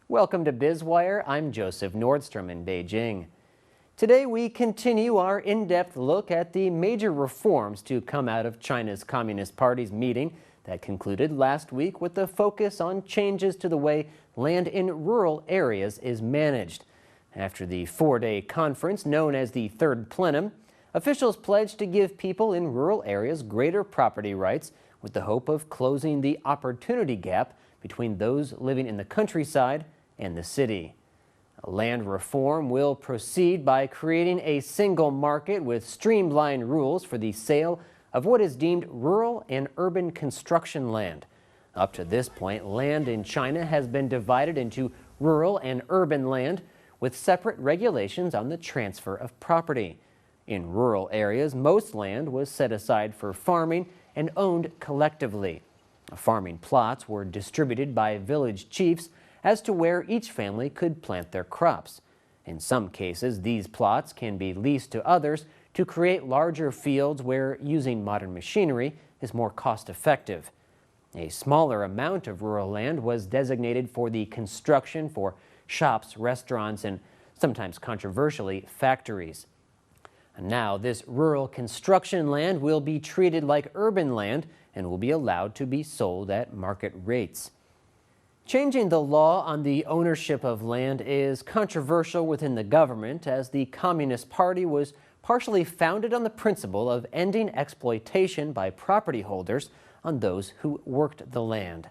Welcome to Biz Wire. I'm Joseph Nordstrom in Beijing. Today we continue our in-depth look at the major reforms to come out of China's Communist Party's meeting that concluded last week with the focus on changes to the way land in rural areas is managed. After the four-day conference known as the Third Plenum, officials pledged to give people in rural areas greater property rights with the hope of closing the opportunity gap between those living in the countryside and the city. Land reform will proceed by creating a single market with streamlined rules for the sale of what is deemed rural and urban construction land. Up to this point, land in China has been divided into rural and urban land with separate regulations on the transfer of property. In rural areas, most land was set aside for farming and owned collectively. Farming plots were distributed by village chiefs as to where each family could plant their crops. In some cases, these plots can be leased to others to create larger fields where using modern machinery is more cost-effective. A smaller amount of rural land was designated for the construction for shops, restaurants, and sometimes controversially, factories. And now, this rural construction land will be treated like urban land and will be allowed to be sold at market rates. Changing the law on the ownership of land is controversial within the government, as the Communist Party was partially founded on the principle of ending exploitation by property holders on those who worked the land.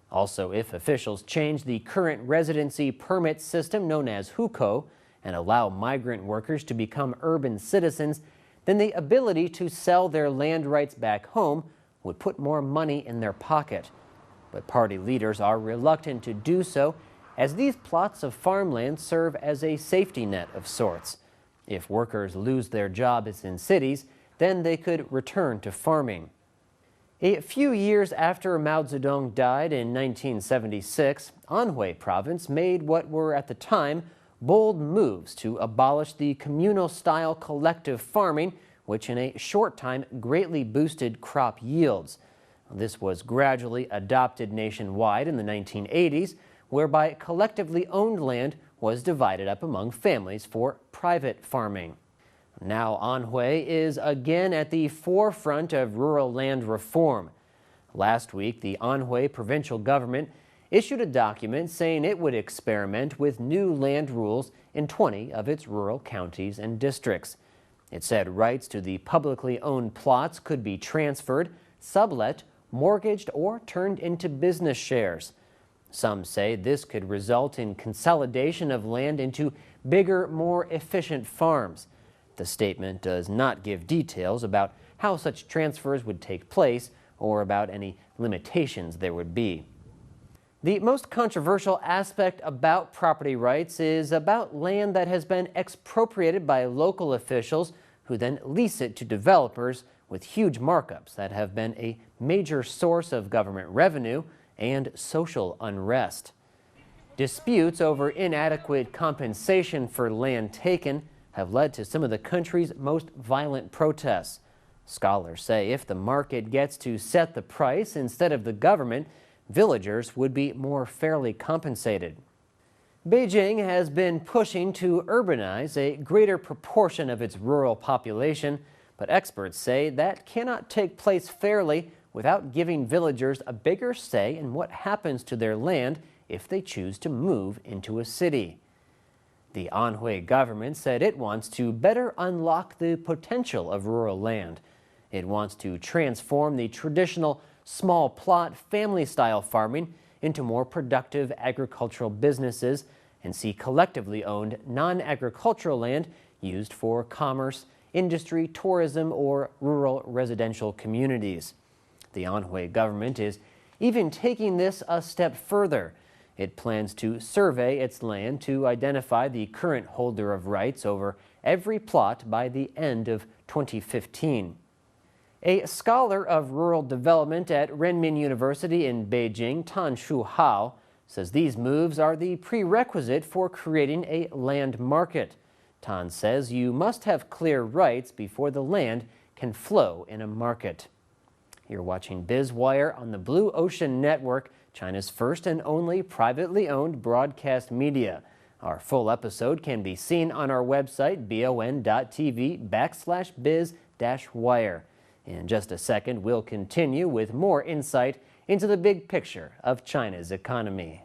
Also, if officials change the current residency permit system known as hukou and allow migrant workers to become urban citizens, then the ability to sell their land rights back home would put more money in their pocket. But party leaders are reluctant to do so, as these plots of farmland serve as a safety net of sorts. If workers lose their jobs in cities, then they could return to farming. A few years after Mao Zedong died in 1976, Anhui province made what were at the time bold moves to abolish the communal-style collective farming, which in a short time greatly boosted crop yields. This was gradually adopted nationwide in the 1980s, whereby collectively owned land was divided up among families for private farming. Now Anhui is again at the forefront of rural land reform. Last week, the Anhui provincial government issued a document saying it would experiment with new land rules in 20 of its rural counties and districts. It said rights to the publicly owned plots could be transferred, sublet, mortgaged, or turned into business shares. Some say this could result in consolidation of land into bigger, more efficient farms. The statement does not give details about how such transfers would take place or about any limitations there would be. The most controversial aspect about property rights is about land that has been expropriated by local officials who then lease it to developers with huge markups that have been a major source of government revenue and social unrest. Disputes over inadequate compensation for land taken have led to some of the country's most violent protests. Scholars say if the market gets to set the price instead of the government, villagers would be more fairly compensated. Beijing has been pushing to urbanize a greater proportion of its rural population, but experts say that cannot take place fairly without giving villagers a bigger say in what happens to their land if they choose to move into a city. The Anhui government said it wants to better unlock the potential of rural land. It wants to transform the traditional small plot family-style farming into more productive agricultural businesses and see collectively owned non-agricultural land used for commerce, industry, tourism, or rural residential communities. The Anhui government is even taking this a step further. It plans to survey its land to identify the current holder of rights over every plot by the end of 2015. A scholar of rural development at Renmin University in Beijing, Tan Shu Hao, says these moves are the prerequisite for creating a land market. Tan says you must have clear rights before the land can flow in a market. You're watching Biz Wire on the Blue Ocean Network. China's first and only privately owned broadcast media. Our full episode can be seen on our website, BONTV/Biz-Wire. In just a second, we'll continue with more insight into the big picture of China's economy.